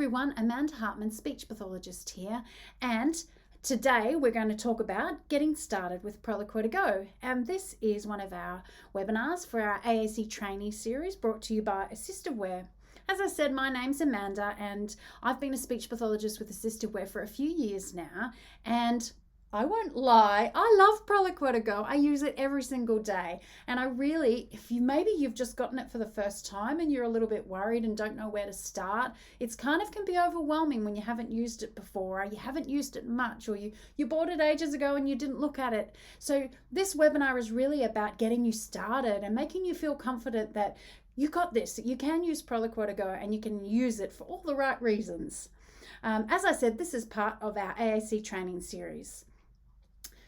everyone, Amanda Hartmann, speech pathologist here, and today we're going to talk about getting started with Proloquo2Go, and this is one of our webinars for our AAC trainee series brought to you by AssistiveWare. As I said, my name's Amanda and I've been a speech pathologist with AssistiveWare for a few years now, and I won't lie, I love Proloquo2Go. I use it every single day. And I really, maybe you've just gotten it for the first time and you're a little bit worried and don't know where to start, it's kind of can be overwhelming when you haven't used it before, or you haven't used it much, or you bought it ages ago and you didn't look at it. So this webinar is really about getting you started and making you feel confident that you got this, that you can use Proloquo2Go and you can use it for all the right reasons. As I said, this is part of our AAC training series.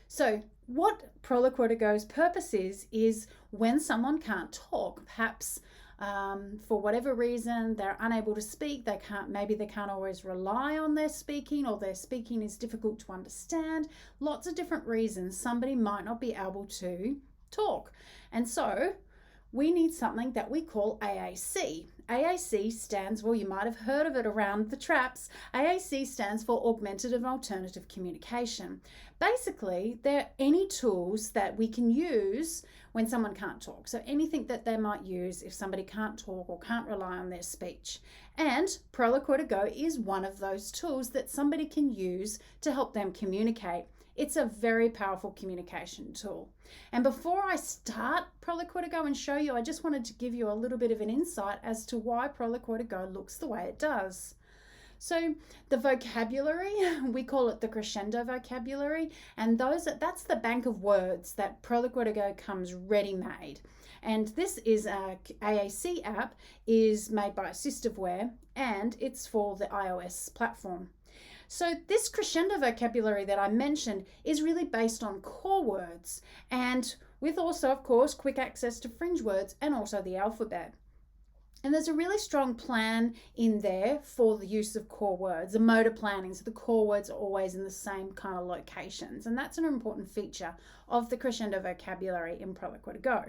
So what Proloquo2Go's purpose is when someone can't talk, perhaps for whatever reason they're unable to speak, maybe they can't always rely on their speaking, or their speaking is difficult to understand. Lots of different reasons somebody might not be able to talk. And so we need something that we call AAC. AAC stands, well, you might have heard of it around the traps. AAC stands for Augmented and Alternative Communication. Basically, they're any tools that we can use when someone can't talk. So anything that they might use if somebody can't talk or can't rely on their speech. And Proloquo2Go is one of those tools that somebody can use to help them communicate. It's a very powerful communication tool. And before I start Proloquo2Go and show you, I just wanted to give you a little bit of an insight as to why Proloquo2Go looks the way it does. So the vocabulary, we call it the crescendo vocabulary, and that's the bank of words that Proloquo2Go comes ready-made. And this is a AAC app, is made by AssistiveWare, and it's for the iOS platform. So this crescendo vocabulary that I mentioned is really based on core words, and with also, of course, quick access to fringe words and also the alphabet. And there's a really strong plan in there for the use of core words, the motor planning, so the core words are always in the same kind of locations, and that's an important feature of the crescendo vocabulary in Proloquo2Go.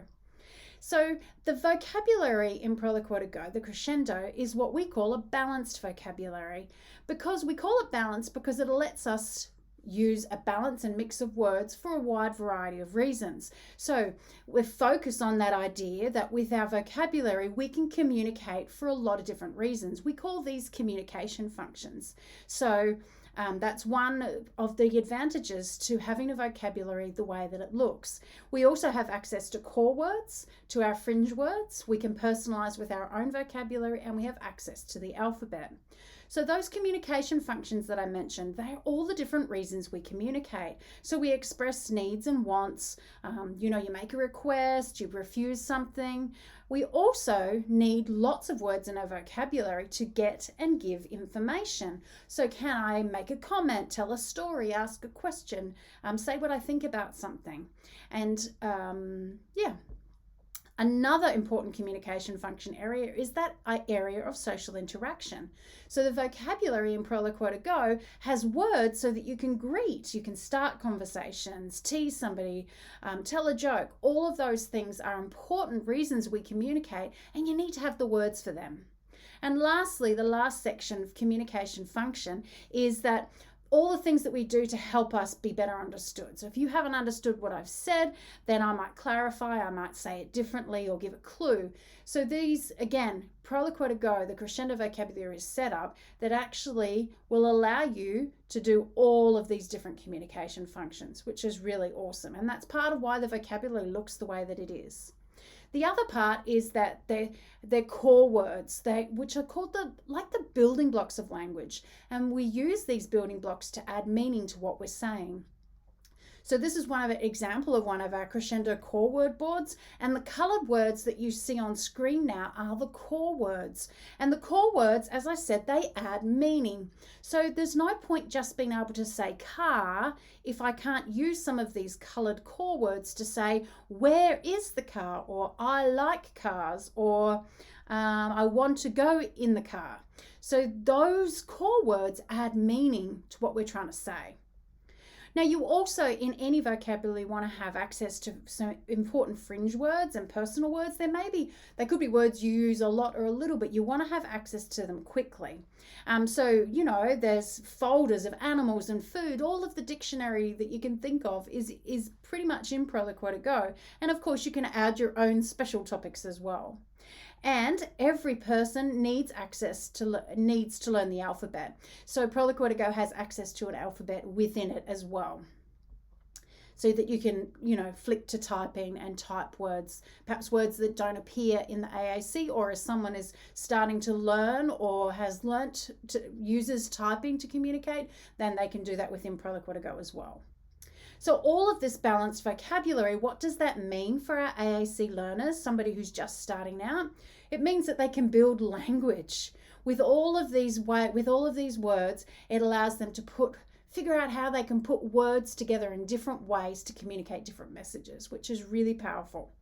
So the vocabulary in Proloquo2Go, the crescendo, is what we call a balanced vocabulary. Because we call it balanced because it lets us use a balance and mix of words for a wide variety of reasons. So we're focused on that idea that with our vocabulary, we can communicate for a lot of different reasons. We call these communication functions. So that's one of the advantages to having a vocabulary the way that it looks. We also have access to core words, to our fringe words. We can personalize with our own vocabulary, and we have access to the alphabet. So those communication functions that I mentioned, they're all the different reasons we communicate. So we express needs and wants, you make a request, you refuse something. We also need lots of words in our vocabulary to get and give information. So can I make a comment, tell a story, ask a question, say what I think about something? And Another important communication function area is that area of social interaction. So the vocabulary in Proloquo2Go has words so that you can greet, you can start conversations, tease somebody, tell a joke. All of those things are important reasons we communicate, and you need to have the words for them. And lastly, the last section of communication function is that all the things that we do to help us be better understood. So if you haven't understood what I've said, then I might clarify, I might say it differently or give a clue. So these, again, Proloquo2Go, the crescendo vocabulary is set up that actually will allow you to do all of these different communication functions, which is really awesome. And that's part of why the vocabulary looks the way that it is. The other part is that they're core words, which are called the building blocks of language. And we use these building blocks to add meaning to what we're saying. So this is one example of one of our crescendo core word boards, and the colored words that you see on screen now are the core words. And the core words, as I said, they add meaning. So there's no point just being able to say car if I can't use some of these colored core words to say, where is the car? Or I like cars, or I want to go in the car. So those core words add meaning to what we're trying to say. Now, you also, in any vocabulary, want to have access to some important fringe words and personal words. They could be words you use a lot or a little, but you want to have access to them quickly. So, there's folders of animals and food. All of the dictionary that you can think of is pretty much in Proloquo2Go. And of course, you can add your own special topics as well. And every person needs to learn the alphabet. So Proloquo2Go has access to an alphabet within it as well, so that you can, flick to typing and type words, perhaps words that don't appear in the AAC, or as someone is starting to learn or has learnt uses typing to communicate, then they can do that within Proloquo2Go as well. So all of this balanced vocabulary, what does that mean for our AAC learners, somebody who's just starting out? It means that they can build language. With all of these words, it allows them to figure out how they can put words together in different ways to communicate different messages, which is really powerful.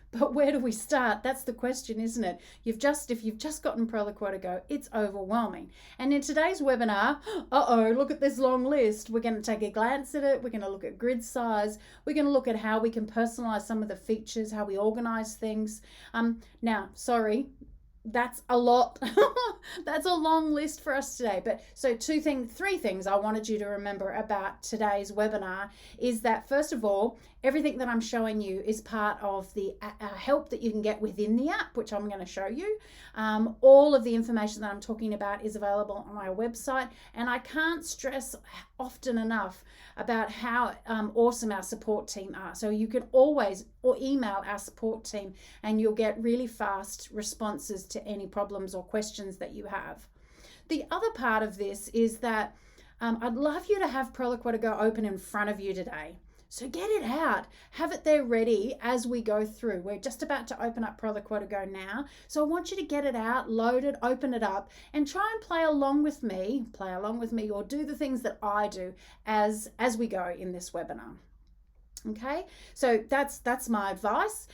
But where do we start? That's the question, isn't it? If you've just gotten Proloquo2Go, it's overwhelming. And in today's webinar, look at this long list. We're going to take a glance at it. We're going to look at grid size. We're going to look at how we can personalize some of the features, how we organize things. Now, sorry, that's a lot. That's a long list for us today. But so three things I wanted you to remember about today's webinar is that, first of all, everything that I'm showing you is part of the help that you can get within the app, which I'm going to show you. All of the information that I'm talking about is available on our website, and I can't stress often enough about how awesome our support team are. So you can always email our support team and you'll get really fast responses to any problems or questions that you have. The other part of this is that I'd love you to have Proloquo2Go open in front of you today. So get it out, have it there ready as we go through. We're just about to open up Proloquo2Go now. So I want you to get it out, load it, open it up, and try and play along with me, or do the things that I do as we go in this webinar. Okay, so that's my advice.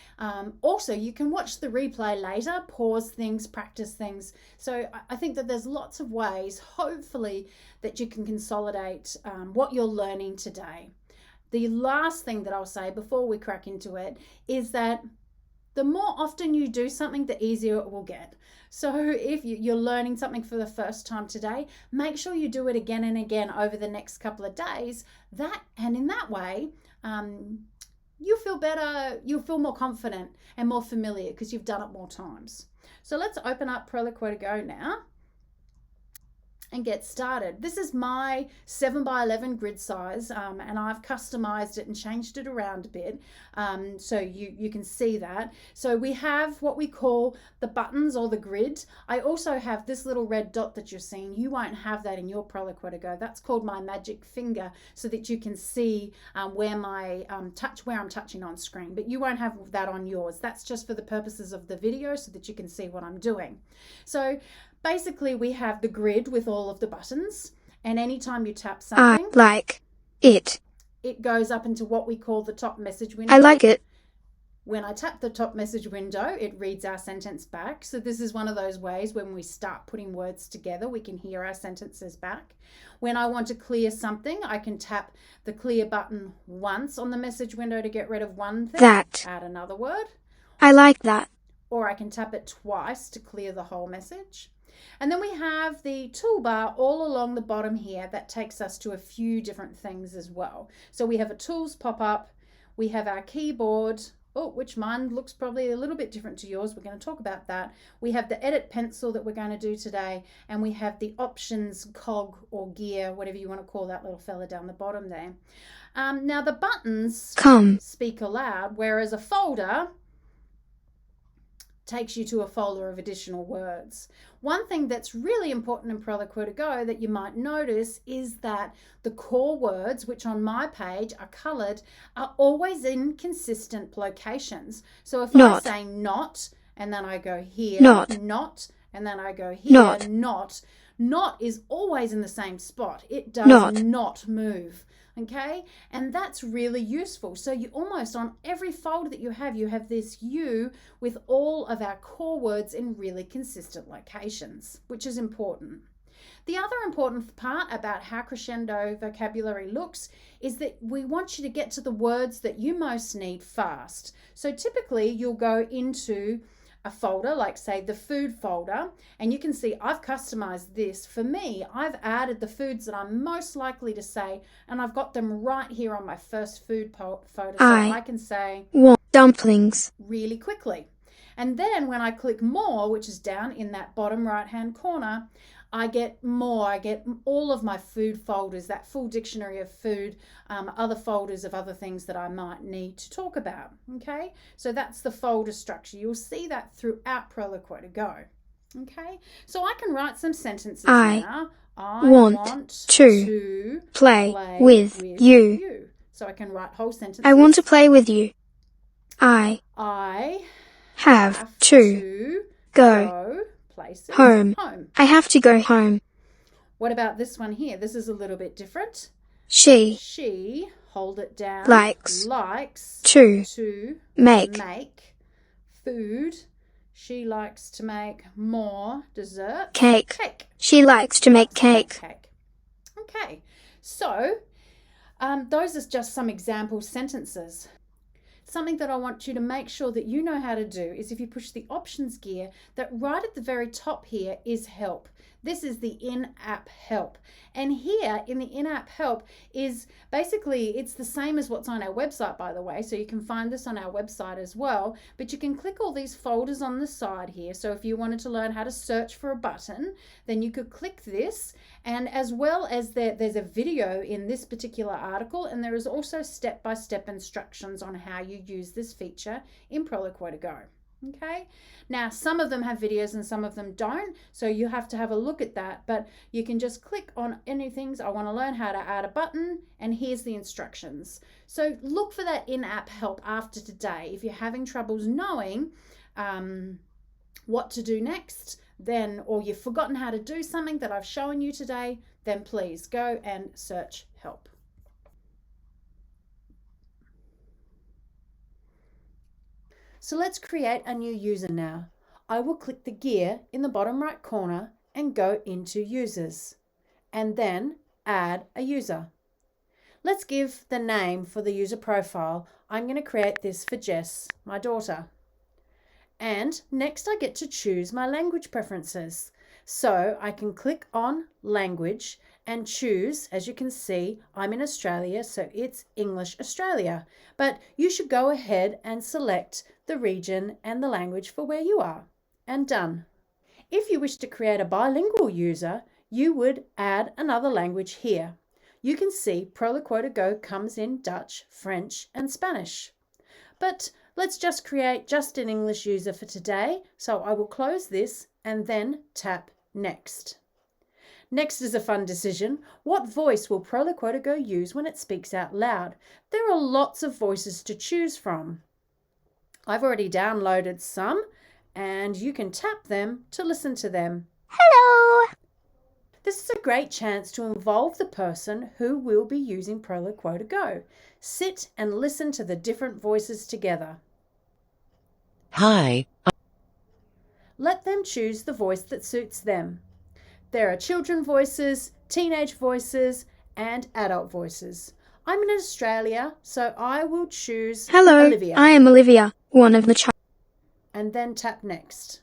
Also, you can watch the replay later, pause things, practice things. So I think that there's lots of ways, hopefully, that you can consolidate what you're learning today. The last thing that I'll say before we crack into it is that the more often you do something, the easier it will get. So if you're learning something for the first time today, make sure you do it again and again over the next couple of days. And in that way, you'll feel better, you'll feel more confident and more familiar because you've done it more times. So let's open up Proloquo2Go now and get started. This is my 7x11 grid size, and I've customized it and changed it around a bit, so you can see that. So we have what we call the buttons or the grid. I also have this little red dot that you're seeing. You won't have that in your Proloquo2Go. That's called my magic finger, so that you can see where I'm touching on screen, but you won't have that on yours. That's just for the purposes of the video so that you can see what I'm doing. So basically, we have the grid with all of the buttons, and anytime you tap something, I like it. It goes up into what we call the top message window. I like it. When I tap the top message window, it reads our sentence back. So this is one of those ways when we start putting words together, we can hear our sentences back. When I want to clear something, I can tap the clear button once on the message window to get rid of one thing. Add another word. I like that. Or I can tap it twice to clear the whole message. And then we have the toolbar all along the bottom here that takes us to a few different things as well. So we have a tools pop-up, we have our keyboard, which mine looks probably a little bit different to yours. We're going to talk about that. We have the edit pencil that we're going to do today, and we have the options cog or gear, whatever you want to call that little fella down the bottom there. Now the buttons speak aloud, whereas a folder takes you to a folder of additional words. One thing that's really important in Proloquo2Go that you might notice is that the core words, which on my page are coloured, are always in consistent locations. So if I say not, and then I go here, not, and then I go here, not is always in the same spot. It does not move. Okay, and that's really useful. So you almost on every folder that you have this U with all of our core words in really consistent locations, which is important. The other important part about how crescendo vocabulary looks is that we want you to get to the words that you most need fast. So typically you'll go into a folder, like say the food folder, and you can see I've customized this. For me, I've added the foods that I'm most likely to say, and I've got them right here on my first food photo, so I can say want dumplings really quickly. And then when I click more, which is down in that bottom right hand corner, I get more. I get all of my food folders, that full dictionary of food, other folders of other things that I might need to talk about. Okay, so that's the folder structure. You'll see that throughout Proloquo2Go. Okay, so I can write some sentences now. I want to play with you. So I can write whole sentences. I want to play with you. I have to go places. Home. I have to go home. What about this one here? This is a little bit different. She, hold it down, likes to make food. She likes to make more dessert. Cake. She likes to make cake. Okay, so those are just some example sentences. Something that I want you to make sure that you know how to do is if you push the options gear, that right at the very top here is help. This is the in-app help. And here in the in-app help is basically, it's the same as what's on our website, by the way. So you can find this on our website as well, but you can click all these folders on the side here. So if you wanted to learn how to search for a button, then you could click this. And as well as there's a video in this particular article, and there is also step-by-step instructions on how you use this feature in Proloquo2Go. Okay, now some of them have videos and some of them don't, so you have to have a look at that, but you can just click on anything. I want to learn how to add a button, and here's the instructions. So look for that in-app help after today. If you're having troubles knowing what to do next, then, or you've forgotten how to do something that I've shown you today, then please go and search help. So let's create a new user now. I will click the gear in the bottom right corner and go into users, and then add a user. Let's give the name for the user profile. I'm going to create this for Jess, my daughter. And next I get to choose my language preferences. So I can click on language and choose, as you can see, I'm in Australia, so it's English Australia. But you should go ahead and select the region and the language for where you are, and done. If you wish to create a bilingual user, you would add another language here. You can see Proloquo2Go comes in Dutch, French, and Spanish. But let's just create just an English user for today. So I will close this and then tap Next. Next is a fun decision. What voice will Proloquo2Go use when it speaks out loud? There are lots of voices to choose from. I've already downloaded some, and you can tap them to listen to them. Hello! This is a great chance to involve the person who will be using Proloquo2Go. Sit and listen to the different voices together. Hi. Let them choose the voice that suits them. There are children voices, teenage voices, and adult voices. I'm in Australia, so I will choose Hello, Olivia. I am Olivia, one of the child. And then tap Next.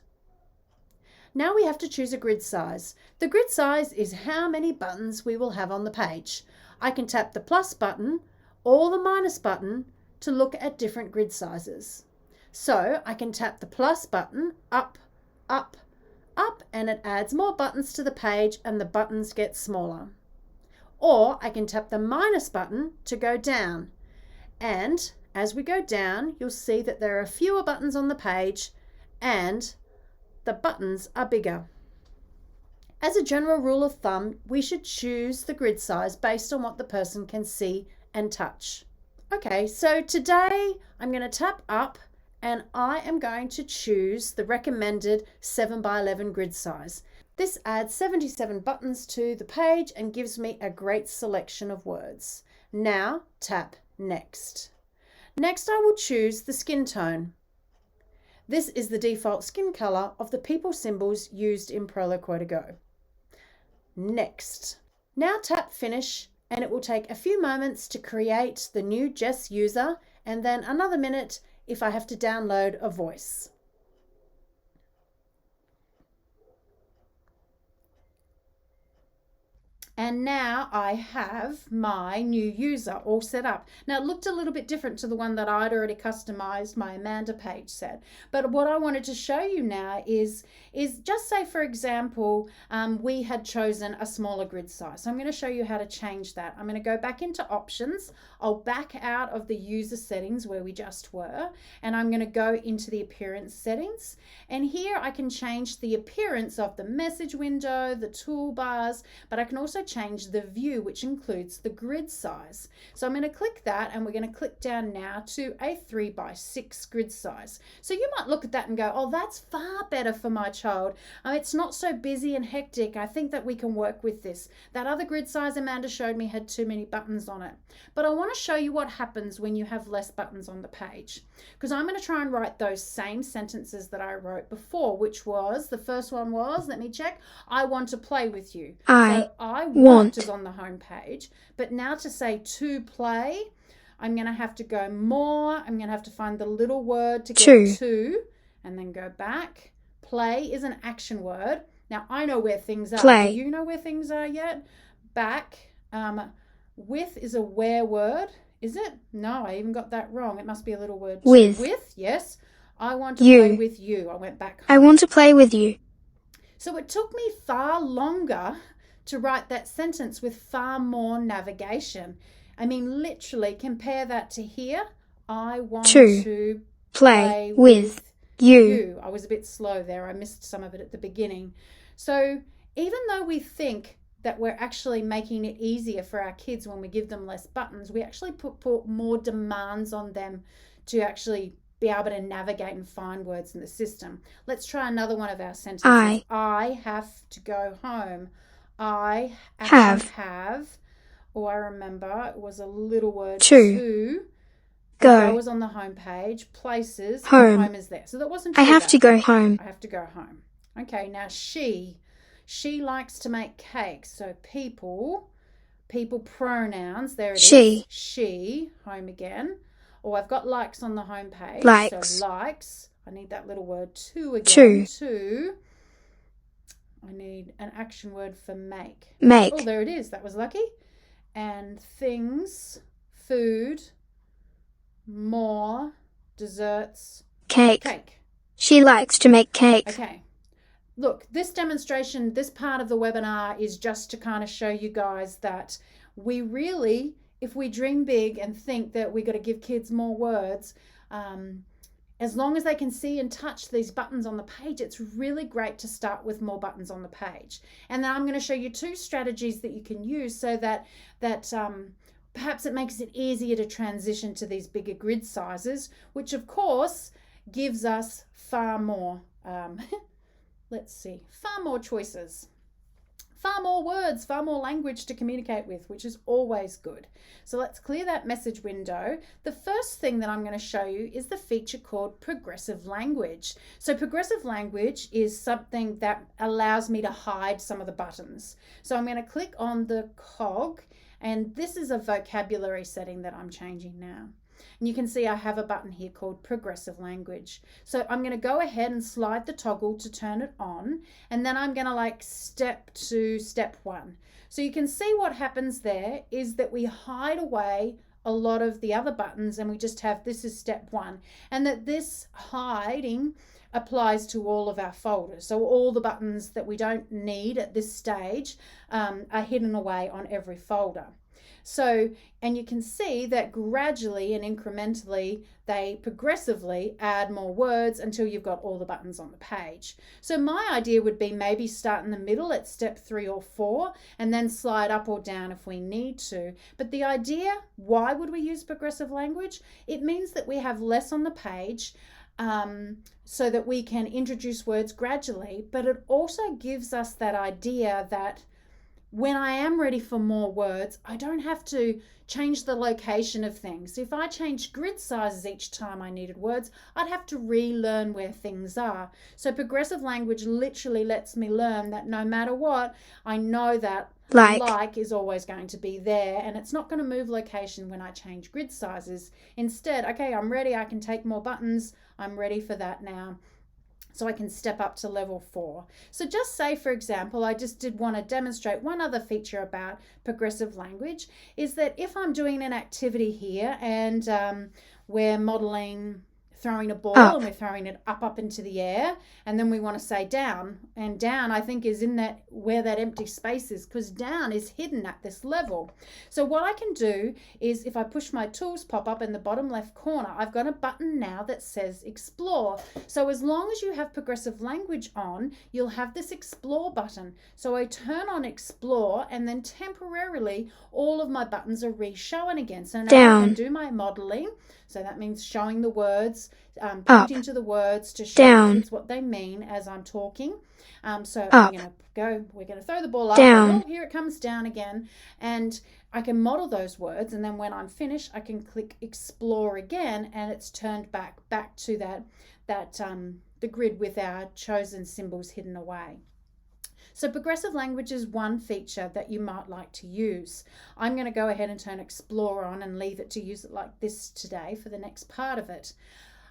Now we have to choose a grid size. The grid size is how many buttons we will have on the page. I can tap the plus button or the minus button to look at different grid sizes. So I can tap the plus button up, up, up, and it adds more buttons to the page and the buttons get smaller. Or I can tap the minus button to go down. And as we go down, you'll see that there are fewer buttons on the page and the buttons are bigger. As a general rule of thumb, we should choose the grid size based on what the person can see and touch. Okay, so today I'm going to tap up and I am going to choose the recommended 7x11 grid size. This adds 77 buttons to the page and gives me a great selection of words. Now tap Next. Next I will choose the skin tone. This is the default skin color of the people symbols used in Proloquo2Go. Next. Now tap finish, and it will take a few moments to create the new Jess user, and then another minute if I have to download a voice. And now I have my new user all set up. Now it looked a little bit different to the one that I'd already customized, my Amanda page said. But what I wanted to show you now is just say, for example, we had chosen a smaller grid size. So I'm going to show you how to change that. I'm going to go back into options. I'll back out of the user settings where we just were, and I'm going to go into the appearance settings. And here I can change the appearance of the message window, the toolbars, but I can also change the view, which includes the grid size. So I'm going to click that, and we're going to click down now to a 3x6 grid size. So you might look at that and go, oh, that's far better for my child. It's not so busy and hectic. I think that we can work with this. That other grid size Amanda showed me had too many buttons on it. But I want to show you what happens when you have less buttons on the page, because I'm going to try and write those same sentences that I wrote before, which was, the first one was, let me check, I want to play with you. I want is on the home page, but now to say to play, I'm going to have to go more. I'm going to have to find the little word to get to, and then go back. Play is an action word. Now I know where things are. Play. Do you know where things are yet? Back. With is a where word. Is it? No, I even got that wrong. It must be a little word. With, yes. I want to play with you. I went back home. I want to play with you. So it took me far longer to write that sentence with far more navigation. I mean, literally, compare that to here. I want to play with you. I was a bit slow there. I missed some of it at the beginning. So even though we think that we're actually making it easier for our kids when we give them less buttons, we actually put more demands on them to actually be able to navigate and find words in the system. Let's try another one of our sentences. I have to go home. I have. Oh, I remember it was a little word to. Go was on the home page. Places. Home is there. So that wasn't too I have bad. to go home. I have to go home. Okay, now she likes to make cakes. So people pronouns. There it is. She, home again. Oh, I've got likes on the home page. Likes. So likes. I need that little word to again. To. I need an action word for make. Make. Oh, there it is. That was lucky. And things, food, more, desserts, cake. She likes to make cake. Okay. Look, this demonstration, this part of the webinar is just to kind of show you guys that we really, if we dream big and think that we got to give kids more words, as long as they can see and touch these buttons on the page, it's really great to start with more buttons on the page. And then I'm going to show you 2 strategies that you can use so that perhaps it makes it easier to transition to these bigger grid sizes, which of course gives us far more, far more choices. Far more words, far more language to communicate with, which is always good. So let's clear that message window. The first thing that I'm going to show you is the feature called progressive language. So progressive language is something that allows me to hide some of the buttons. So I'm going to click on the cog, and this is a vocabulary setting that I'm changing now. And you can see I have a button here called progressive language. So I'm going to go ahead and slide the toggle to turn it on, and then I'm going to step to step 1. So you can see what happens there is that we hide away a lot of the other buttons, and we just have this is step 1, and that this hiding applies to all of our folders. So all the buttons that we don't need at this stage are hidden away on every folder. So, and you can see that gradually and incrementally, they progressively add more words until you've got all the buttons on the page. So my idea would be maybe start in the middle at step 3 or 4 and then slide up or down if we need to. But the idea, why would we use progressive language? It means that we have less on the page, so that we can introduce words gradually, but it also gives us that idea that when I am ready for more words, I don't have to change the location of things. If I changed grid sizes each time I needed words, I'd have to relearn where things are. So progressive language literally lets me learn that no matter what, I know that like is always going to be there, and it's not going to move location when I change grid sizes. Instead, okay, I'm ready, I can take more buttons, I'm ready for that now. So I can step up to level 4. So just say, for example, I just did want to demonstrate one other feature about progressive language is that if I'm doing an activity here and we're modeling throwing a ball and we're throwing it up into the air, and then we want to say down, and down I think is in that where that empty space is, because down is hidden at this level. So what I can do is if I push my tools pop up in the bottom left corner, I've got a button now that says explore. So as long as you have progressive language on, you'll have this explore button. So I turn on explore, and then temporarily all of my buttons are re-shown again. So now I can do my modeling. So that means showing the words, pointing to the words to show kids what they mean as I'm talking. So I'm going to go, we're going to throw the ball up. Oh, here it comes down again. And I can model those words. And then when I'm finished, I can click explore again, and it's turned back to the grid with our chosen symbols hidden away. So progressive language is one feature that you might like to use. I'm going to go ahead and turn Explore on and leave it to use it like this today for the next part of it.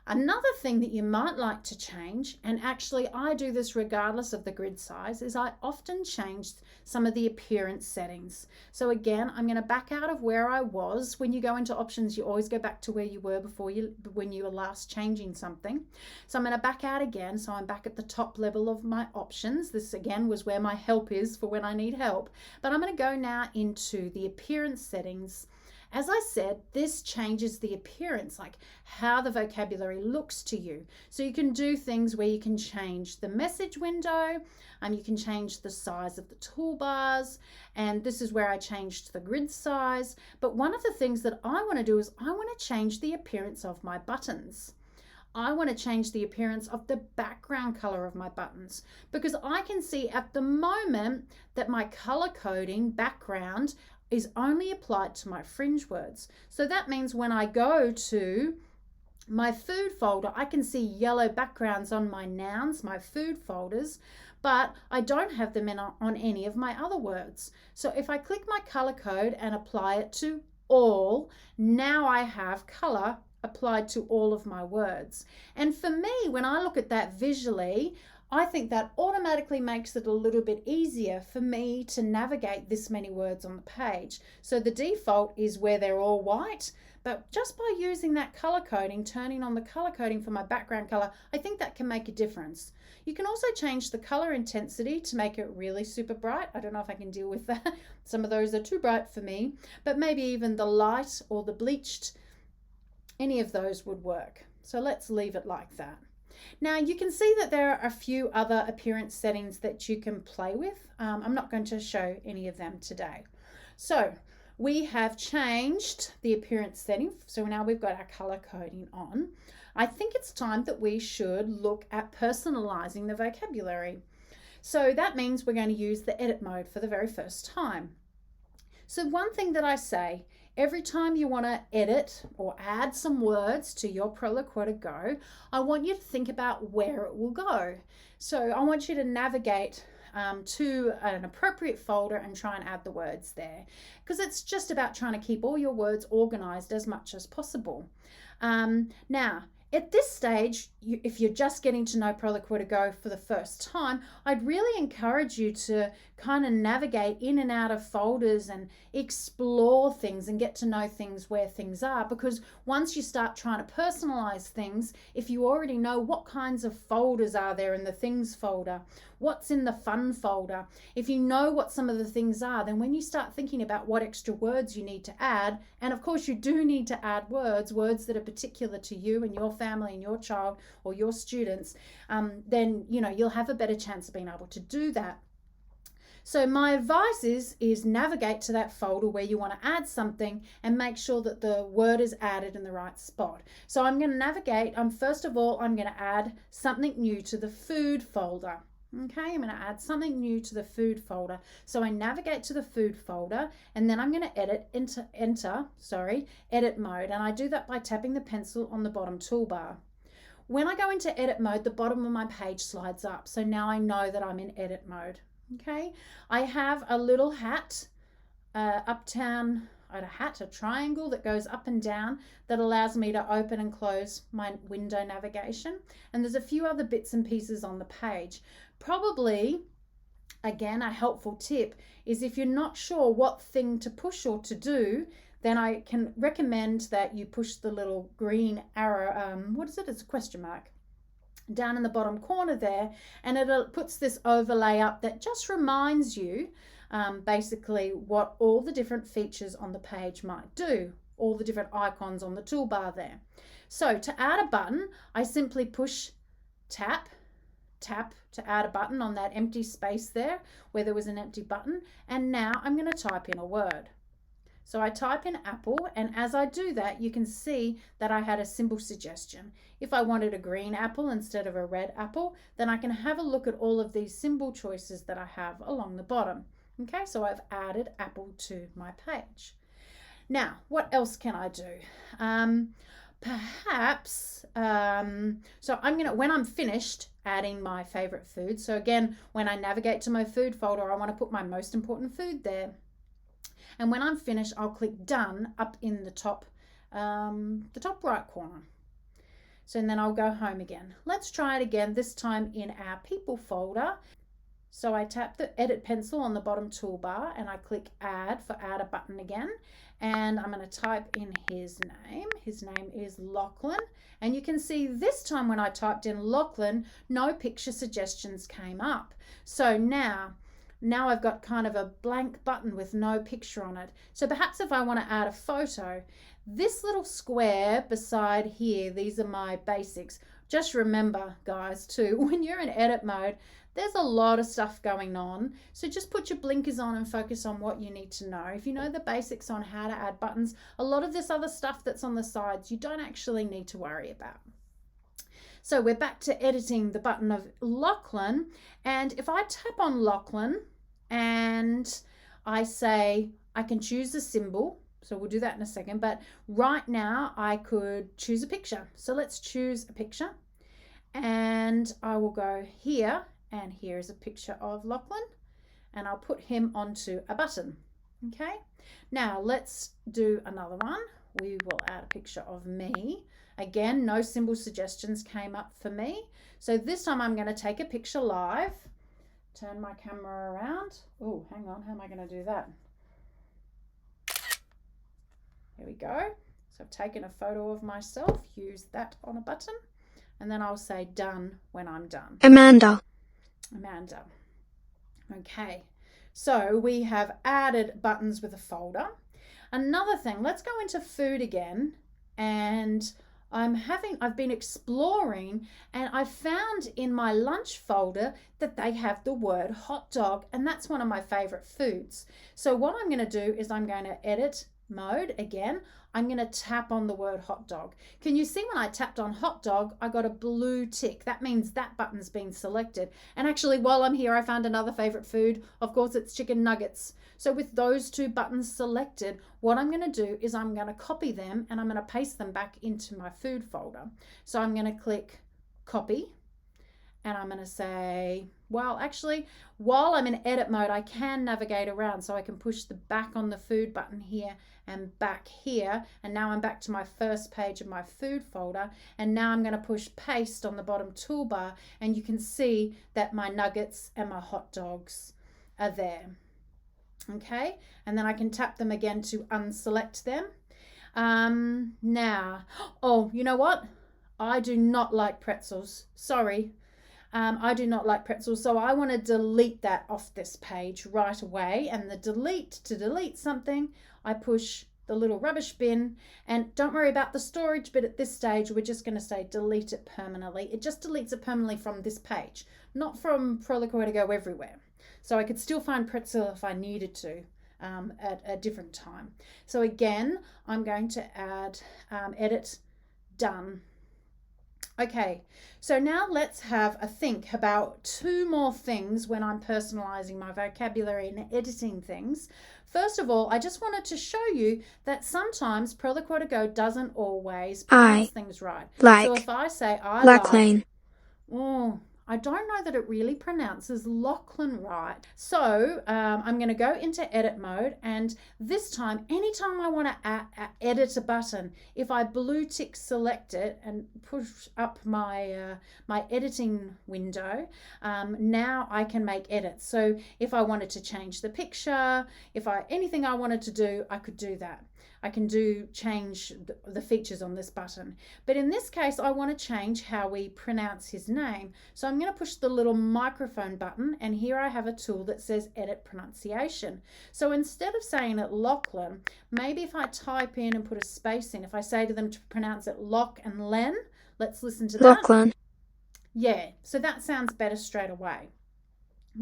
Another thing that you might like to change, and actually I do this regardless of the grid size, is I often change some of the appearance settings. So again, I'm going to back out of where I was. When you go into options, you always go back to where you were when you were last changing something. So I'm going to back out again. So I'm back at the top level of my options. This again was where my help is for when I need help. But I'm going to go now into the appearance settings. As I said, this changes the appearance, like how the vocabulary looks to you. So you can do things where you can change the message window, you can change the size of the toolbars, and this is where I changed the grid size. But one of the things that I want to do is I want to change the appearance of my buttons. I want to change the appearance of the background color of my buttons, because I can see at the moment that my color coding background is only applied to my fringe words. So that means when I go to my food folder, I can see yellow backgrounds on my nouns, my food folders, but I don't have them on any of my other words. So if I click my color code and apply it to all, now I have color applied to all of my words. And for me, when I look at that visually, I think that automatically makes it a little bit easier for me to navigate this many words on the page. So the default is where they're all white, but just by using that color coding, turning on the color coding for my background color, I think that can make a difference. You can also change the color intensity to make it really super bright. I don't know if I can deal with that. Some of those are too bright for me, but maybe even the light or the bleached, any of those would work. So let's leave it like that. Now you can see that there are a few other appearance settings that you can play with. I'm not going to show any of them today. So we have changed the appearance setting. So now we've got our color coding on. I think it's time that we should look at personalizing the vocabulary. So that means we're going to use the edit mode for the very first time. So one thing that I say, every time you want to edit or add some words to your Proloquo2Go, I want you to think about where it will go. So I want you to navigate to an appropriate folder and try and add the words there, because it's just about trying to keep all your words organized as much as possible. Now, at this stage, if you're just getting to know Proloquo2Go for the first time, I'd really encourage you to kind of navigate in and out of folders and explore things and get to know things where things are, because once you start trying to personalize things, if you already know what kinds of folders are there in the things folder, what's in the fun folder, if you know what some of the things are, then when you start thinking about what extra words you need to add, and of course you do need to add words that are particular to you and your family and your child or your students, then you'll have a better chance of being able to do that. So my advice is navigate to that folder where you want to add something and make sure that the word is added in the right spot. So I'm going to navigate. First of all, I'm going to add something new to the food folder. Okay, I'm going to add something new to the food folder. So I navigate to the food folder, and then I'm going to edit mode. And I do that by tapping the pencil on the bottom toolbar. When I go into edit mode, the bottom of my page slides up. So now I know that I'm in edit mode. Okay, I have a little hat, a triangle that goes up and down that allows me to open and close my window navigation. And there's a few other bits and pieces on the page. Probably, again, a helpful tip is if you're not sure what thing to push or to do, then I can recommend that you push the little green arrow, it's a question mark, down in the bottom corner there, and it puts this overlay up that just reminds you basically what all the different features on the page might do, all the different icons on the toolbar there. So to add a button, I simply push tap to add a button on that empty space there where there was an empty button, and now I'm going to type in a word. So I type in apple, and as I do that, you can see that I had a symbol suggestion. If I wanted a green apple instead of a red apple, then I can have a look at all of these symbol choices that I have along the bottom. Okay, so I've added apple to my page. Now, what else can I do? Perhaps, so I'm going to, when I'm finished adding my favorite food, so again, when I navigate to my food folder, I want to put my most important food there. And when I'm finished, I'll click done up in the top right corner. So and then I'll go home again. Let's try it again, this time in our people folder. So I tap the edit pencil on the bottom toolbar and I click add for add a button again. And I'm going to type in his name. His name is Lachlan. And you can see this time when I typed in Lachlan, no picture suggestions came up. So now I've got kind of a blank button with no picture on it. So perhaps if I want to add a photo, this little square beside here, these are my basics. Just remember, guys, too, when you're in edit mode, there's a lot of stuff going on. So just put your blinkers on and focus on what you need to know. If you know the basics on how to add buttons, a lot of this other stuff that's on the sides, you don't actually need to worry about. So we're back to editing the button of Lachlan. And if I tap on Lachlan and I say I can choose a symbol, so we'll do that in a second, but right now I could choose a picture. So let's choose a picture and I will go here, and here is a picture of Lachlan and I'll put him onto a button. Okay, now let's do another one. We will add a picture of me. Again, no symbol suggestions came up for me. So this time I'm going to take a picture live. Turn my camera around. Oh, hang on. How am I going to do that? Here we go. So I've taken a photo of myself, use that on a button, and then I'll say done when I'm done. Amanda. Okay. So we have added buttons with a folder. Another thing, let's go into food again, and I've been exploring, and I found in my lunch folder that they have the word hot dog, and that's one of my favorite foods. So what I'm going to do is I'm going to edit mode again. I'm going to tap on the word hot dog. Can you see when I tapped on hot dog, I got a blue tick? That means that button's been selected. And actually, while I'm here, I found another favorite food. Of course, it's chicken nuggets. So with those two buttons selected, what I'm going to do is I'm going to copy them and I'm going to paste them back into my food folder. So I'm going to click copy. And I'm going to say, well, actually, while I'm in edit mode, I can navigate around. So I can push the back on the food button here and back here. And now I'm back to my first page of my food folder. And now I'm going to push paste on the bottom toolbar. And you can see that my nuggets and my hot dogs are there. Okay. And then I can tap them again to unselect them. Now, oh, you know what? I do not like pretzels. Sorry. I do not like pretzels, so I want to delete that off this page right away. And to delete something, I push the little rubbish bin. And don't worry about the storage bit at this stage. We're just going to say delete it permanently. It just deletes it permanently from this page, not from Proloquo2Go everywhere. So I could still find pretzel if I needed to at a different time. So again, I'm going to add edit done. Okay, so now let's have a think about two more things when I'm personalizing my vocabulary and editing things. First of all, I just wanted to show you that sometimes Proloquo2Go doesn't always pronounce things right. So if I say I like, I don't know that it really pronounces Lachlan right. So I'm going to go into edit mode, and this time, anytime I want to edit a button, if I blue tick select it and push up my my editing window, now I can make edits. So if I wanted to change the picture, anything I wanted to do, I could do that. I can change the features on this button. But in this case, I want to change how we pronounce his name. So I'm going to push the little microphone button, and here I have a tool that says edit pronunciation. So instead of saying it Lachlan, maybe if I type in and put a space in, if I say to them to pronounce it Lock and Len, let's listen to that. Lachlan. Yeah, so that sounds better straight away.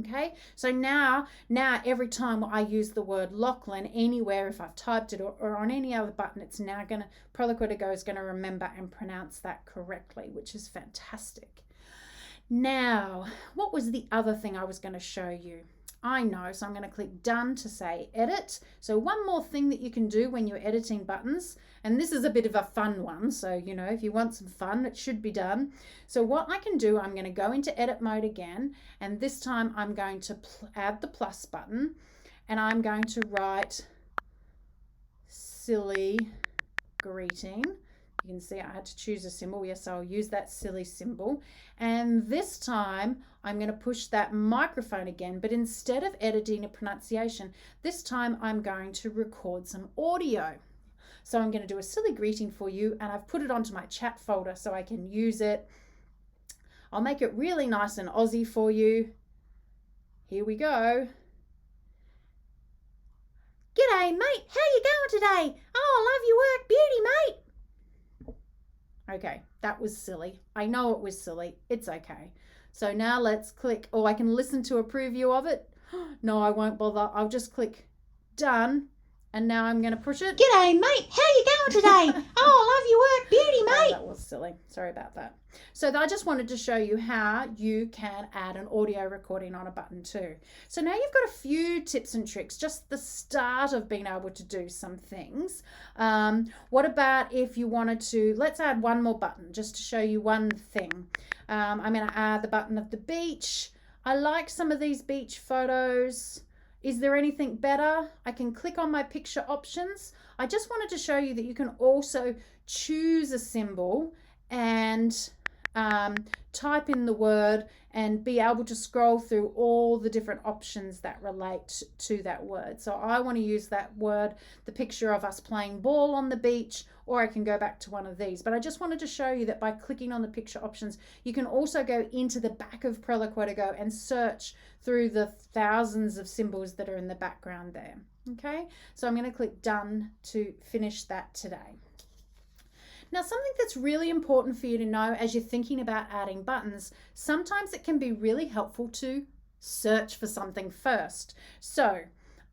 Okay, so now every time I use the word Lachlan anywhere, if I've typed it or on any other button, it's now going to, Proloquo2Go is going to remember and pronounce that correctly, which is fantastic. Now, what was the other thing I was going to show you? I know, so I'm going to click done to say edit. So one more thing that you can do when you're editing buttons, and this is a bit of a fun one, so you know, if you want some fun, it should be done. So what I can do, I'm going to go into edit mode again, and this time I'm going to add the plus button, and I'm going to write silly greeting. You can see I had to choose a symbol. Yes, I'll use that silly symbol. And this time I'm going to push that microphone again, but instead of editing a pronunciation, this time I'm going to record some audio. So I'm going to do a silly greeting for you, and I've put it onto my chat folder so I can use it. I'll make it really nice and Aussie for you. Here we go. G'day, mate. How you going today? Oh, love your work. Beauty, mate. Okay, that was silly. I know it was silly. It's okay. So now let's click, I can listen to a preview of it. No, I won't bother. I'll just click done. And now I'm going to push it. G'day, mate. How you going today? Oh, love your work. Beauty, mate. That was silly. Sorry about that. So I just wanted to show you how you can add an audio recording on a button too. So now you've got a few tips and tricks, just the start of being able to do some things. What about if you wanted to, let's add one more button just to show you one thing. I'm going to add the button of the beach. I like some of these beach photos. Is there anything better? I can click on my picture options. I just wanted to show you that you can also choose a symbol and type in the word and be able to scroll through all the different options that relate to that word. So I want to use that word, the picture of us playing ball on the beach, or I can go back to one of these. But I just wanted to show you that by clicking on the picture options, you can also go into the back of Proloquo2Go and search through the thousands of symbols that are in the background there. Okay, so I'm going to click done to finish that today. Now, something that's really important for you to know as you're thinking about adding buttons, sometimes it can be really helpful to search for something first. So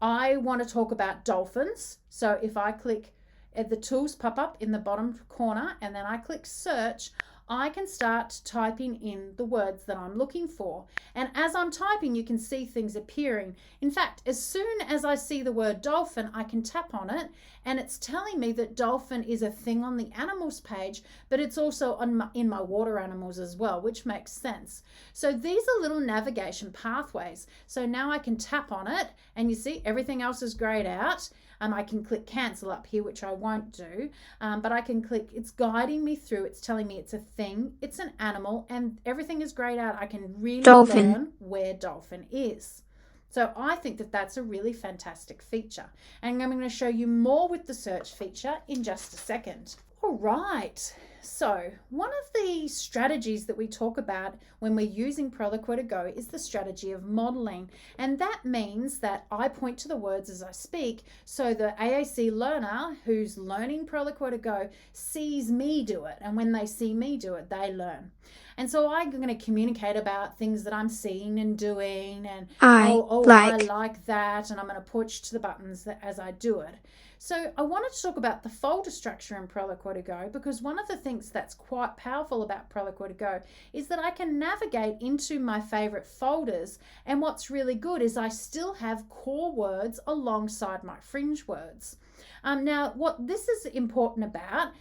I want to talk about dolphins. So if I click, the tools pop up in the bottom corner, and then I click search, I can start typing in the words that I'm looking for. And as I'm typing, you can see things appearing. In fact, as soon as I see the word dolphin, I can tap on it, and it's telling me that dolphin is a thing on the animals page, but it's also in my water animals as well, which makes sense. So these are little navigation pathways. So now I can tap on it, and you see everything else is grayed out. I can click cancel up here, which I won't do, but I can click, it's guiding me through, it's telling me it's a thing, it's an animal, and everything is grayed out. I can really learn where dolphin is. So I think that that's a really fantastic feature. And I'm going to show you more with the search feature in just a second. All right. So one of the strategies that we talk about when we're using Proloquo2Go is the strategy of modeling. And that means that I point to the words as I speak, so the AAC learner who's learning Proloquo2Go sees me do it. And when they see me do it, they learn. And so I'm going to communicate about things that I'm seeing and doing, and I like that, and I'm going to push to the buttons as I do it. So I wanted to talk about the folder structure in Proloquo2Go, because one of the things thinks that's quite powerful about Proloquo2Go is that I can navigate into my favorite folders, and what's really good is I still have core words alongside my fringe words. Now, what this is important about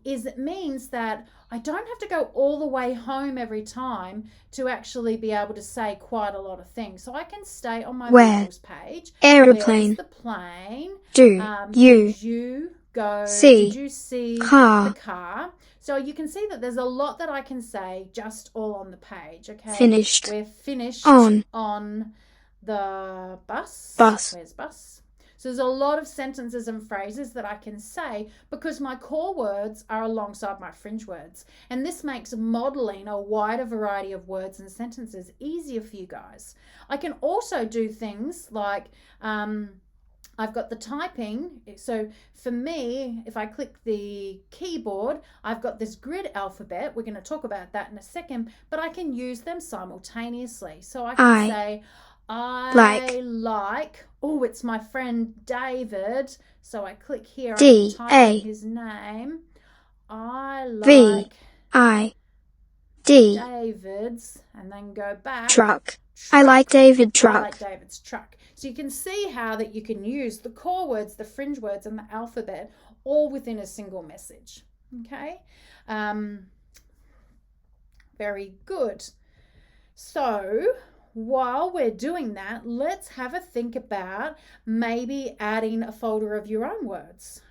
is it means that I don't have to go all the way home every time to actually be able to say quite a lot of things. So I can stay on my visuals page. Aeroplane. Where's the plane? Did you go? See Did you see car. the car? So you can see that there's a lot that I can say just all on the page. Okay. Finished. We're finished on the bus. Where's bus? So there's a lot of sentences and phrases that I can say because my core words are alongside my fringe words. And this makes modeling a wider variety of words and sentences easier for you guys. I can also do things like I've got the typing. So for me, if I click the keyboard, I've got this grid alphabet. We're going to talk about that in a second, but I can use them simultaneously. So I can say, I like, oh, it's my friend David. So I click here, I type in his name. I like David's, and then go back. Truck. I like David truck. I like David's truck. So you can see how that you can use the core words, the fringe words, and the alphabet all within a single message. Okay? Very good. So while we're doing that, let's have a think about maybe adding a folder of your own words.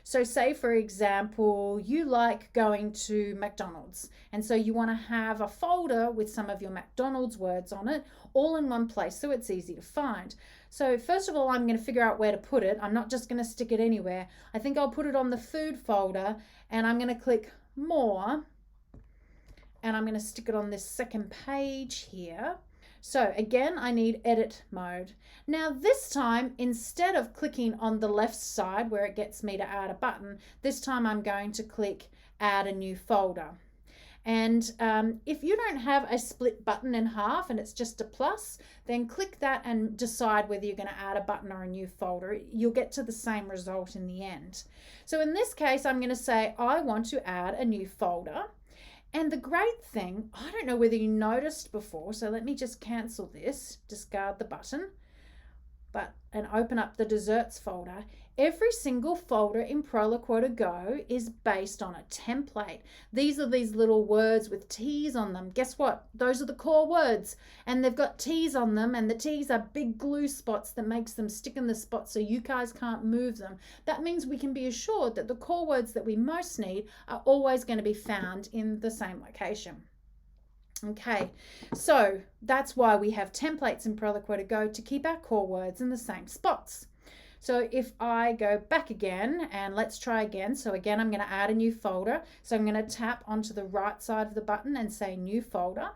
So say, for example, you like going to McDonald's, and so you want to have a folder with some of your McDonald's words on it all in one place so it's easy to find. So first of all, I'm going to figure out where to put it. I'm not just going to stick it anywhere. I think I'll put it on the food folder, and I'm going to click more, and I'm going to stick it on this second page here. So again, I need edit mode. Now this time, instead of clicking on the left side where it gets me to add a button, this time I'm going to click add a new folder. And if you don't have a split button in half and it's just a plus, then click that and decide whether you're going to add a button or a new folder. You'll get to the same result in the end. So in this case, I'm going to say I want to add a new folder. And the great thing, I don't know whether you noticed before, so let me just cancel this, discard the button, and open up the desserts folder. Every single folder in Proloquo2Go is based on a template. These are these little words with T's on them. Guess what? Those are the core words, and they've got T's on them, and the T's are big glue spots that makes them stick in the spot so you guys can't move them. That means we can be assured that the core words that we most need are always going to be found in the same location. Okay, so that's why we have templates in Proloquo2Go to keep our core words in the same spots. So if I go back again, and let's try again. So again, I'm going to add a new folder. So I'm going to tap onto the right side of the button and say new folder.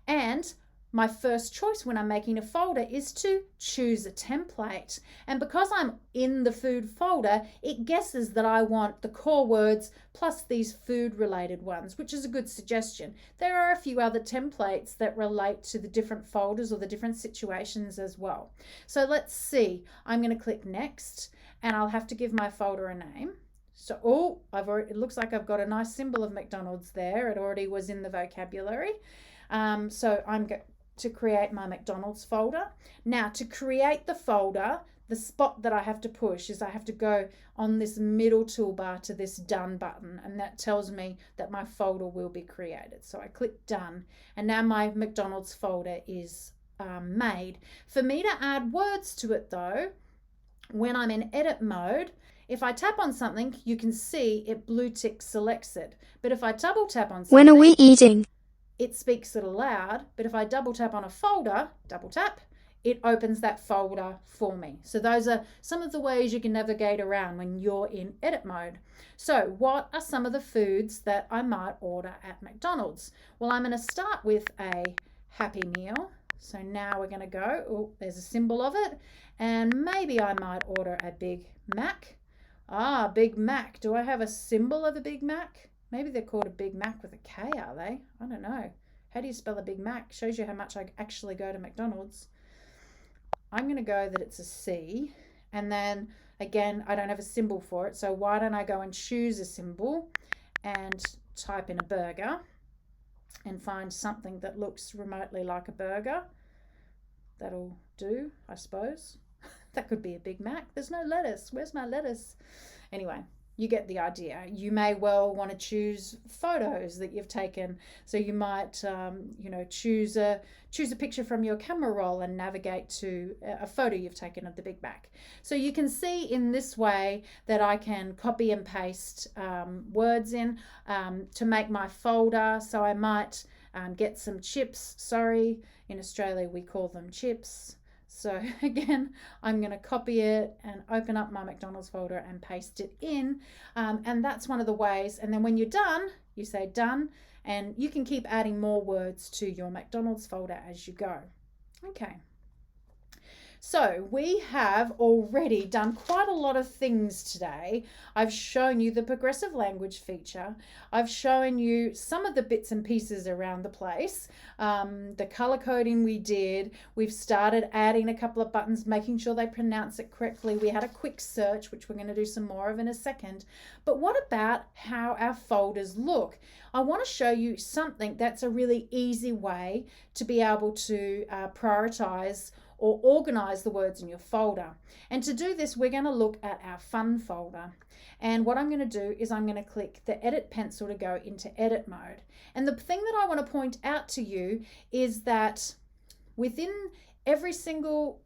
And my first choice when I'm making a folder is to choose a template. And because I'm in the food folder, it guesses that I want the core words plus these food related ones, which is a good suggestion. There are a few other templates that relate to the different folders or the different situations as well. So let's see. I'm going to click next, and I'll have to give my folder a name. So, it looks like I've got a nice symbol of McDonald's there. It already was in the vocabulary. So I'm going to create my McDonald's folder. Now, to create the folder, the spot that I have to push is I have to go on this middle toolbar to this done button, and that tells me that my folder will be created. So I click done, and now my McDonald's folder is made. For me to add words to it though, when I'm in edit mode, if I tap on something, you can see it blue tick selects it. But if I double tap on something, when are we eating? It speaks it aloud. But if I double tap on a folder, double tap, it opens that folder for me. So those are some of the ways you can navigate around when you're in edit mode. So what are some of the foods that I might order at McDonald's? Well, I'm going to start with a Happy Meal. So now we're going to go, there's a symbol of it. And maybe I might order a Big Mac. Big Mac. Do I have a symbol of a Big Mac? Maybe they're called a Big Mac with a K, are they? I don't know. How do you spell a Big Mac? Shows you how much I actually go to McDonald's. I'm going to go that it's a C. And then, again, I don't have a symbol for it. So why don't I go and choose a symbol? and type in a burger and find something that looks remotely like a burger. That'll do, I suppose. That could be a Big Mac. There's no lettuce. Where's my lettuce? Anyway, you get the idea. You may well want to choose photos that you've taken. So you might, choose a picture from your camera roll and navigate to a photo you've taken of the Big Mac. So you can see in this way that I can copy and paste words in to make my folder. So I might get some chips. Sorry, in Australia we call them chips. So again, I'm going to copy it and open up my McDonald's folder and paste it in. And that's one of the ways. And then when you're done, you say done, and you can keep adding more words to your McDonald's folder as you go. Okay. So we have already done quite a lot of things today. I've shown you the progressive language feature. I've shown you some of the bits and pieces around the place. The color coding we did. We've started adding a couple of buttons, making sure they pronounce it correctly. We had a quick search, which we're going to do some more of in a second. But what about how our folders look? I want to show you something that's a really easy way to be able to prioritize or organize the words in your folder. And to do this, we're going to look at our fun folder. And what I'm going to do is I'm going to click the edit pencil to go into edit mode. And the thing that I want to point out to you is that within every single,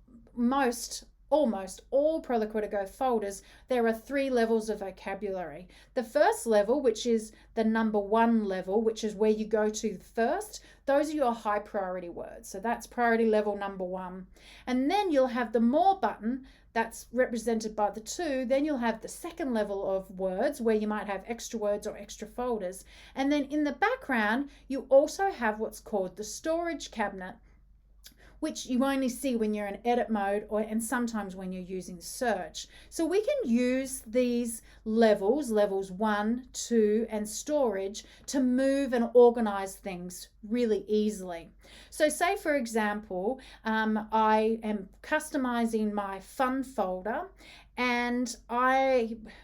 almost all Proloquo2Go folders, there are 3 levels of vocabulary. The first level, which is the number 1 level, which is where you go to first, those are your high priority words. So that's priority level number 1. And then you'll have the more button, that's represented by the 2. Then you'll have the second level of words where you might have extra words or extra folders. And then in the background, you also have what's called the storage cabinet, which you only see when you're in edit mode and sometimes when you're using search. So we can use these levels 1, 2, and storage to move and organize things really easily. So say, for example, I am customizing my fun folder and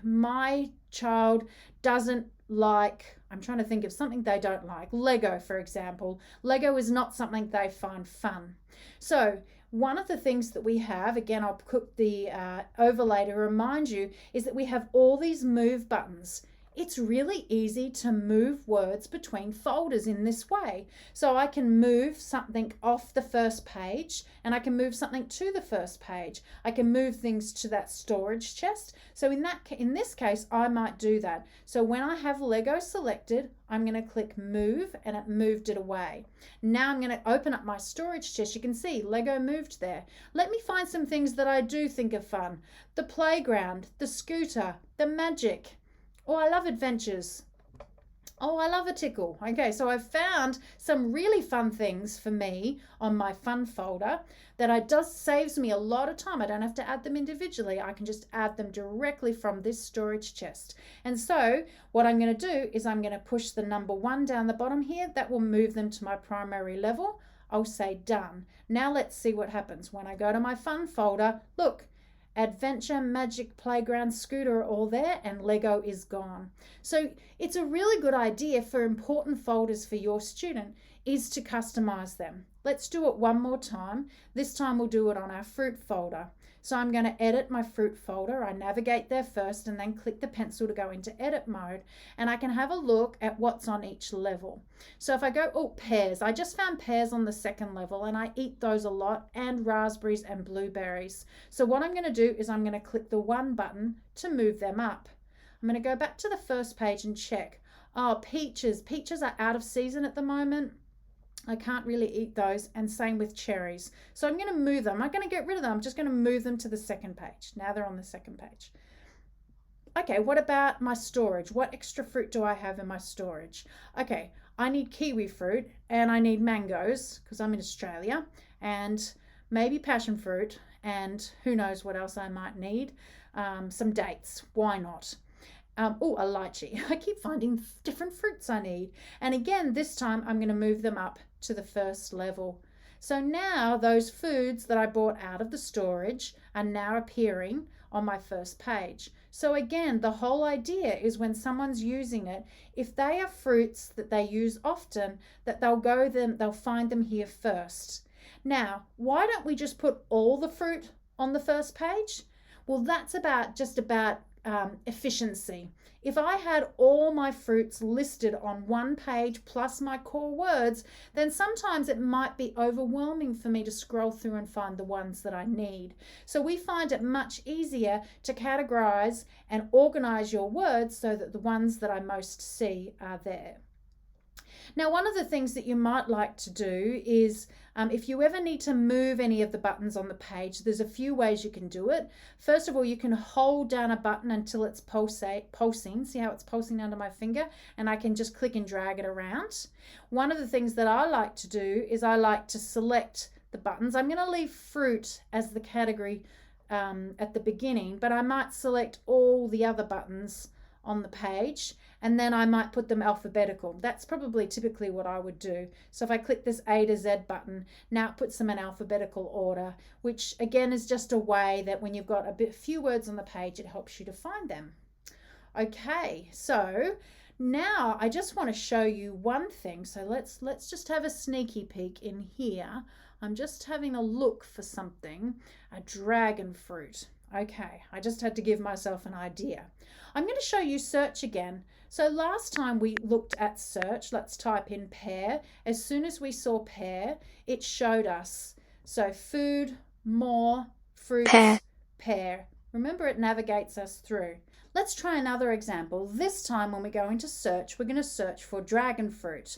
my child doesn't like, I'm trying to think of something they don't like. Lego, for example. Lego is not something they find fun. So one of the things that we have, again, I'll put the overlay to remind you, is that we have all these move buttons. It's really easy to move words between folders in this way. So I can move something off the first page and I can move something to the first page. I can move things to that storage chest. So in this case, I might do that. So when I have Lego selected, I'm going to click move and it moved it away. Now I'm going to open up my storage chest. You can see Lego moved there. Let me find some things that I do think are fun. The playground, the scooter, the magic. Oh, I love adventures. Oh, I love a tickle. Okay, so I've found some really fun things for me on my fun folder that saves me a lot of time. I don't have to add them individually. I can just add them directly from this storage chest. And so what I'm going to do is I'm going to push the number 1 down the bottom here. That will move them to my primary level. I'll say done. Now let's see what happens. When I go to my fun folder, look, adventure, magic, playground, scooter are all there and Lego is gone. So it's a really good idea for important folders for your student is to customize them. Let's do it one more time. This time we'll do it on our fruit folder. So I'm going to edit my fruit folder. I navigate there first and then click the pencil to go into edit mode. And I can have a look at what's on each level. So if I go, pears. I just found pears on the second level and I eat those a lot, and raspberries and blueberries. So what I'm going to do is I'm going to click the 1 button to move them up. I'm going to go back to the first page and check. Oh, peaches. Peaches are out of season at the moment. I can't really eat those, and same with cherries. So I'm going to move them. I'm not going to get rid of them. I'm just going to move them to the second page. Now they're on the second page. Okay, what about my storage? What extra fruit do I have in my storage? Okay, I need kiwi fruit and I need mangoes because I'm in Australia, and maybe passion fruit, and who knows what else I might need. Some dates. Why not? A lychee. I keep finding different fruits I need. And again, this time I'm going to move them up to the first level. So now those foods that I bought out of the storage are now appearing on my first page. So again, the whole idea is when someone's using it, if they are fruits that they use often, that they'll find them here first. Now, why don't we just put all the fruit on the first page? Well, that's just about efficiency. If I had all my fruits listed on one page plus my core words, then sometimes it might be overwhelming for me to scroll through and find the ones that I need. So we find it much easier to categorize and organize your words so that the ones that I most see are there. Now, one of the things that you might like to do is if you ever need to move any of the buttons on the page, there's a few ways you can do it. First of all, you can hold down a button until it's pulsing. See how it's pulsing under my finger? And I can just click and drag it around. One of the things that I like to do is I like to select the buttons. I'm going to leave fruit as the category at the beginning, but I might select all the other buttons on the page, and then I might put them alphabetical. That's probably typically what I would do. So if I click this A to Z button, now it puts them in alphabetical order, which again is just a way that when you've got a few words on the page, it helps you to find them. Okay, so now I just want to show you one thing. So let's just have a sneaky peek in here. I'm just having a look for something, a dragon fruit. Okay, I just had to give myself an idea. I'm going to show you search again. So last time we looked at search, let's type in pear. As soon as we saw pear, it showed us. So food, more, fruits, pear. Remember, it navigates us through. Let's try another example. This time when we go into search, we're going to search for dragon fruit.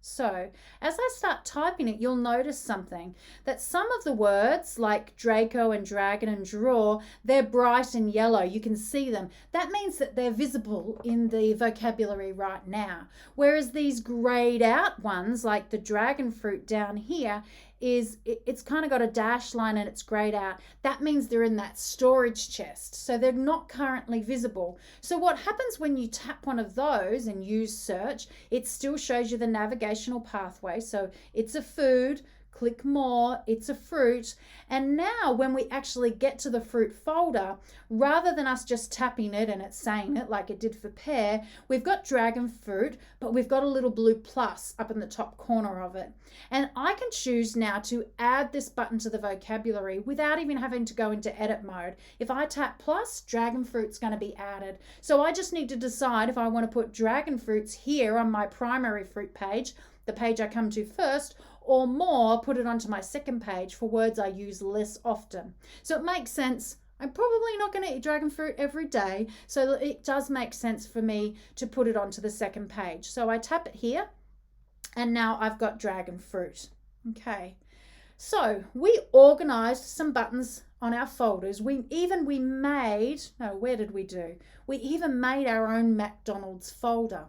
So as I start typing it, you'll notice something, that some of the words like Draco and dragon and draw, they're bright and yellow. You can see them. That means that they're visible in the vocabulary right now. Whereas these grayed out ones like the dragon fruit down here, it's kind of got a dash line and it's grayed out. That means they're in that storage chest. So they're not currently visible. So what happens when you tap one of those and use search, it still shows you the navigational pathway. So it's a food, click more, it's a fruit. And now when we actually get to the fruit folder, rather than us just tapping it and it's saying it like it did for pear, we've got dragon fruit, but we've got a little blue plus up in the top corner of it. And I can choose now to add this button to the vocabulary without even having to go into edit mode. If I tap plus, dragon fruit's going to be added. So I just need to decide if I want to put dragon fruits here on my primary fruit page, the page I come to first, or more, put it onto my second page for words I use less often. So it makes sense. I'm probably not going to eat dragon fruit every day, so it does make sense for me to put it onto the second page. So I tap it here, and now I've got dragon fruit. Okay, so we organized some buttons on our folders. We even made our own McDonald's folder.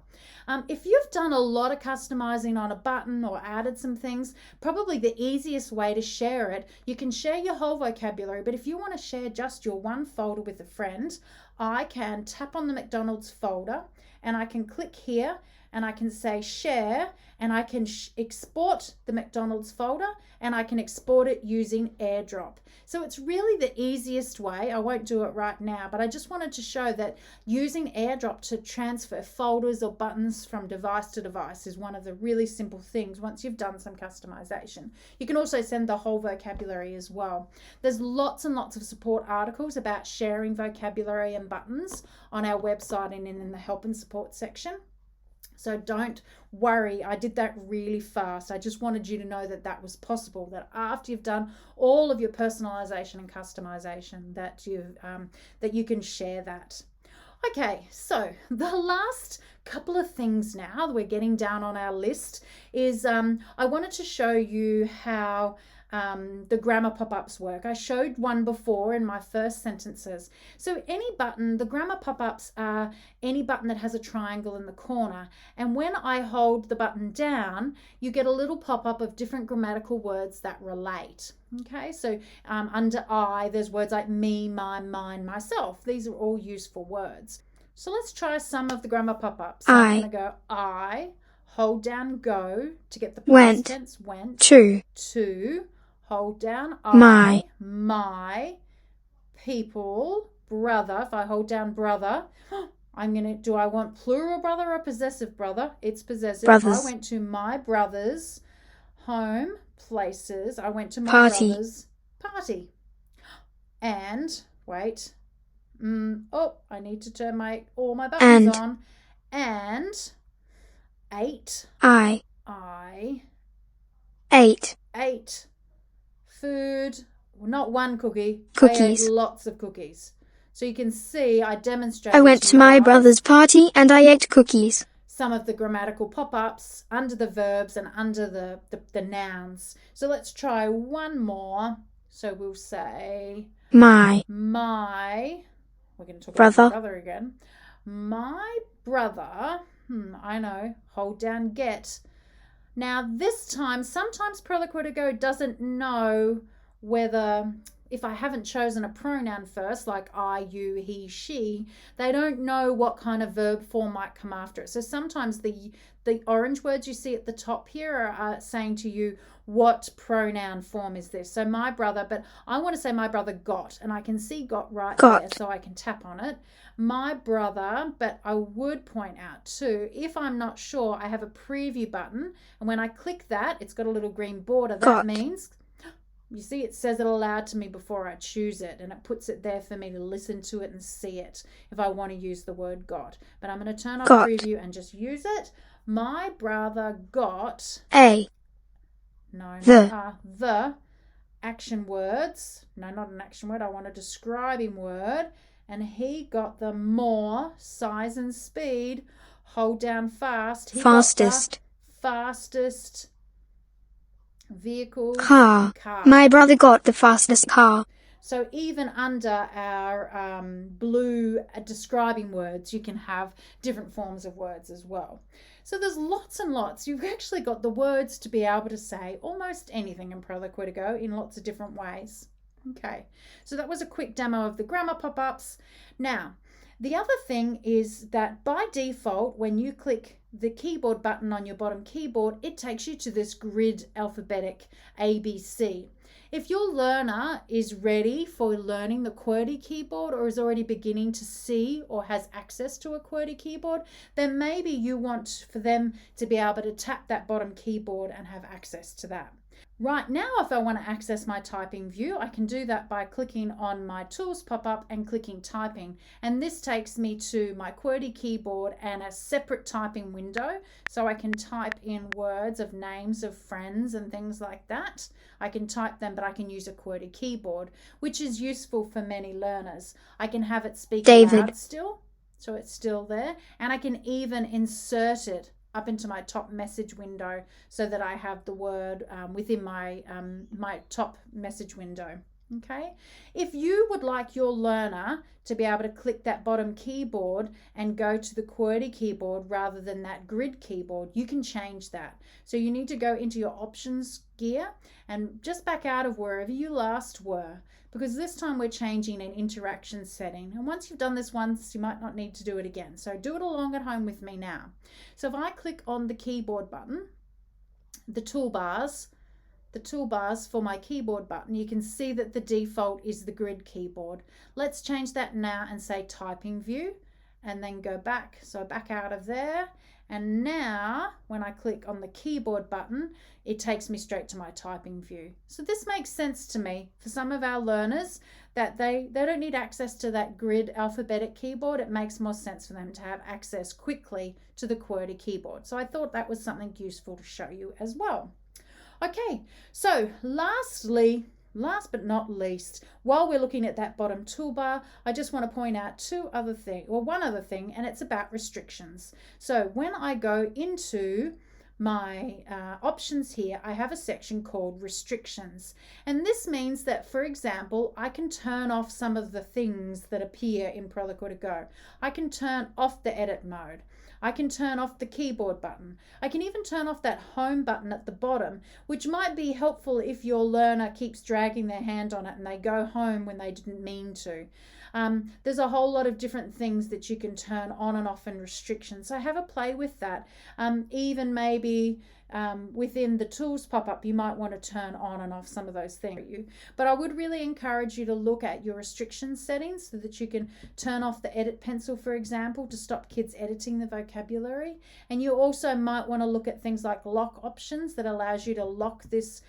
If you've done a lot of customizing on a button or added some things, probably the easiest way to share it, you can share your whole vocabulary, but if you want to share just your one folder with a friend, I can tap on the McDonald's folder and I can click here and I can say share, and I can export the McDonald's folder, and I can export it using AirDrop. So it's really the easiest way. I won't do it right now, but I just wanted to show that using AirDrop to transfer folders or buttons from device to device is one of the really simple things once you've done some customization. You can also send the whole vocabulary as well. There's lots and lots of support articles about sharing vocabulary and buttons on our website and in the help and support section. So don't worry, I did that really fast. I just wanted you to know that that was possible, that after you've done all of your personalization and customization, that you can share that. Okay, so the last couple of things now that we're getting down on our list is I wanted to show you how the grammar pop-ups work. I showed one before in my first sentences. So any button, the grammar pop-ups are any button that has a triangle in the corner. And when I hold the button down, you get a little pop-up of different grammatical words that relate. Okay, so under I, there's words like me, mine, mine, myself. These are all useful words. So let's try some of the grammar pop-ups. So I'm going to go I, hold down go to get the past went, tense, went, to, hold down my, my, people, brother. If I hold down brother, do I want plural brother or possessive brother? It's possessive. brothers, I went to my brother's home places. I went to my party, brother's party. And, wait, I need to turn all my buttons on. And ate. I ate food. Well, not one cookie. cookies. I ate lots of cookies. So you can see I demonstrated I went to my brother's party and I ate cookies. Some of the grammatical pop-ups under the verbs and under the nouns. So let's try one more. So we'll say my, we're going to talk brother. about my brother again. My brother, I know, hold down get. Now this time, sometimes Proloquo2Go doesn't know whether, if I haven't chosen a pronoun first, like I, you, he, she, they don't know what kind of verb form might come after it. So sometimes the orange words you see at the top here are saying to you, what pronoun form is this? So my brother, but I want to say my brother got, and I can see got right there, so I can tap on it. My brother, but I would point out too, if I'm not sure, I have a preview button, and when I click that, it's got a little green border. That means, you see, it says it aloud to me before I choose it, and it puts it there for me to listen to it and see it if I want to use the word got. But I'm going to turn off preview and just use it. My brother got the action words. No, not an action word. I want a describing word. And he got the more, size and speed, hold down fast. He fastest. Got the fastest vehicle. Car. My brother got the fastest car. So even under our blue describing words, you can have different forms of words as well. So there's lots and lots. You've actually got the words to be able to say almost anything in Proloquo2Go in lots of different ways. Okay, so that was a quick demo of the grammar pop-ups. Now, the other thing is that by default, when you click the keyboard button on your bottom keyboard, it takes you to this grid alphabetic ABC. If your learner is ready for learning the QWERTY keyboard or is already beginning to see or has access to a QWERTY keyboard, then maybe you want for them to be able to tap that bottom keyboard and have access to that. Right now, if I want to access my typing view, I can do that by clicking on my tools pop-up and clicking typing. And this takes me to my QWERTY keyboard and a separate typing window. So I can type in words of names of friends and things like that. I can type them, but I can use a QWERTY keyboard, which is useful for many learners. I can have it speak loud still, so it's still there. And I can even insert it up into my top message window so that I have the word within my my top message window. Okay, if you would like your learner to be able to click that bottom keyboard and go to the QWERTY keyboard rather than that grid keyboard, you can change that. So you need to go into your options gear and just back out of wherever you last were, because this time we're changing an interaction setting. And once you've done this once, you might not need to do it again. So do it along at home with me now. So if I click on the keyboard button, the toolbars for my keyboard button, you can see that the default is the grid keyboard. Let's change that now and say typing view and then go back. So back out of there. And now when I click on the keyboard button, it takes me straight to my typing view. So this makes sense to me for some of our learners that they don't need access to that grid alphabetic keyboard. It makes more sense for them to have access quickly to the QWERTY keyboard. So I thought that was something useful to show you as well. Okay, so last but not least, while we're looking at that bottom toolbar, I just want to point out one other thing, and it's about restrictions. So when I go into my options here, I have a section called restrictions. And this means that, for example, I can turn off some of the things that appear in Proloquo2Go. I can turn off the edit mode. I can turn off the keyboard button. I can even turn off that home button at the bottom, which might be helpful if your learner keeps dragging their hand on it and they go home when they didn't mean to. There's a whole lot of different things that you can turn on and off and restrictions. So have a play with that. Even maybe within the tools pop-up, you might want to turn on and off some of those things. But I would really encourage you to look at your restriction settings so that you can turn off the edit pencil, for example, to stop kids editing the vocabulary. And you also might want to look at things like lock options that allows you to lock this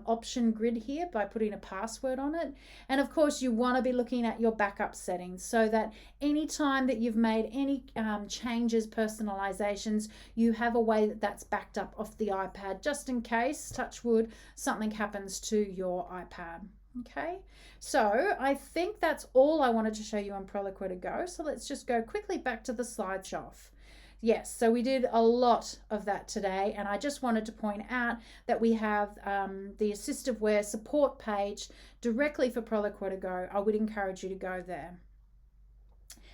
option grid here by putting a password on it. And of course, you want to be looking at your backup settings so that anytime that you've made any changes, personalizations, you have a way that that's backed up off the iPad, just in case, touch wood, something happens to your iPad. Okay, so I think that's all I wanted to show you on Proloquo2Go. So let's just go quickly back to the slides off. Yes, so we did a lot of that today, and I just wanted to point out that we have the AssistiveWare support page directly for Proloquo2Go. I would encourage you to go there.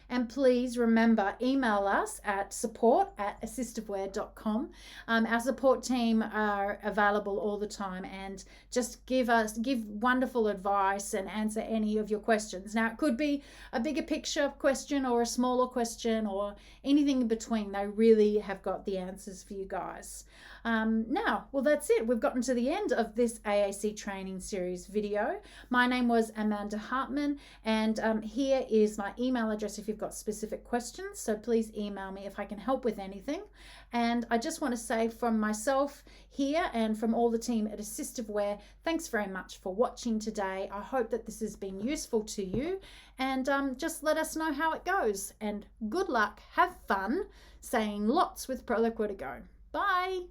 And please remember, email us at support@assistiveware.com. Our support team are available all the time and just give wonderful advice and answer any of your questions. Now, it could be a bigger picture question or a smaller question or anything in between. They really have got the answers for you guys. Well, that's it. We've gotten to the end of this AAC training series video. My name was Amanda Hartmann, and here is my email address if you've got specific questions. So please email me if I can help with anything. And I just want to say from myself here and from all the team at AssistiveWare, thanks very much for watching today. I hope that this has been useful to you, and just let us know how it goes. And good luck, have fun, saying lots with Proloquo2Go. Bye.